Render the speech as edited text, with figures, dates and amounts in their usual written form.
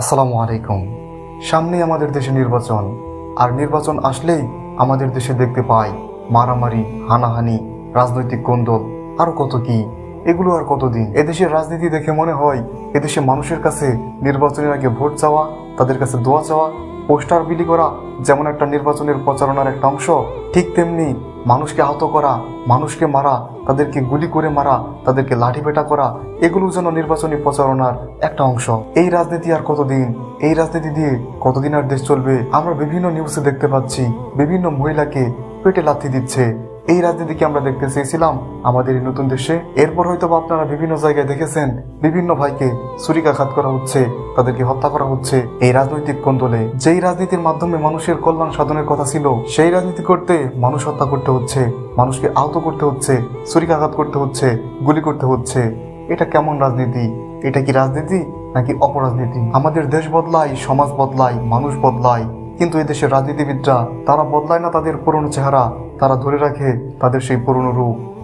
আসসালামু আলাইকুম। সামনেই আমাদের দেশে নির্বাচন, আর নির্বাচন আসলেই আমাদের দেশে দেখতে পাই মারামারি, হানাহানি, রাজনৈতিক কোন্দল, আরো কত কি। এগুলো আর কতদিন? এদেশের রাজনীতি দেখে মনে হয় এদেশে মানুষের কাছে নির্বাচনের আগে ভোট চাওয়া, তাদের কাছে দোয়া চাওয়া, পোস্টার বিলি করা যেমন একটা নির্বাচনের প্রচারণার একটা অংশ, ঠিক তেমনি মানুষকে আহত করা, মানুষকে মারা, তাদেরকে গুলি করে মারা, তাদেরকে লাঠিপেটা করা, এগুলো যেন নির্বাচনী প্রচারণার একটা অংশ। এই রাজনীতি আর কতদিন? এই রাজনীতি দিয়ে কতদিন আর দেশ চলবে? আমরা বিভিন্ন নিউজে দেখতে পাচ্ছি বিভিন্ন মহিলাকে পেটে লাথি দিচ্ছে। এই রাজনীতিকে আমরা দেখতে চেয়েছিলাম আমাদের এই নতুন দেশে? এরপর হয়তো আপনারা বিভিন্ন জায়গায় দেখেছেন বিভিন্ন ভাইকে ছুরিকাঘাত করা হচ্ছে, তাদেরকে হত্যা করা হচ্ছে এই রাজনৈতিক কোন্দলে। যেই রাজনীতির মাধ্যমে মানুষের কল্যাণ সাধনের কথা ছিল, সেই রাজনীতি করতে মানুষ হত্যা করতে হচ্ছে, মানুষকে আহত করতে হচ্ছে, ছুরিকাঘাত করতে হচ্ছে, গুলি করতে হচ্ছে। এটা কেমন রাজনীতি? এটা কি রাজনীতি নাকি অপরাজনীতি? আমাদের দেশ বদলায়, সমাজ বদলায়, মানুষ বদলায়, কিন্তু এদেশের রাজনীতিবিদরা তারা বদলায় না তাদের পুরনো চেহারা, তারা ধরে রাখে তাদের সেই পুরনো রূপ।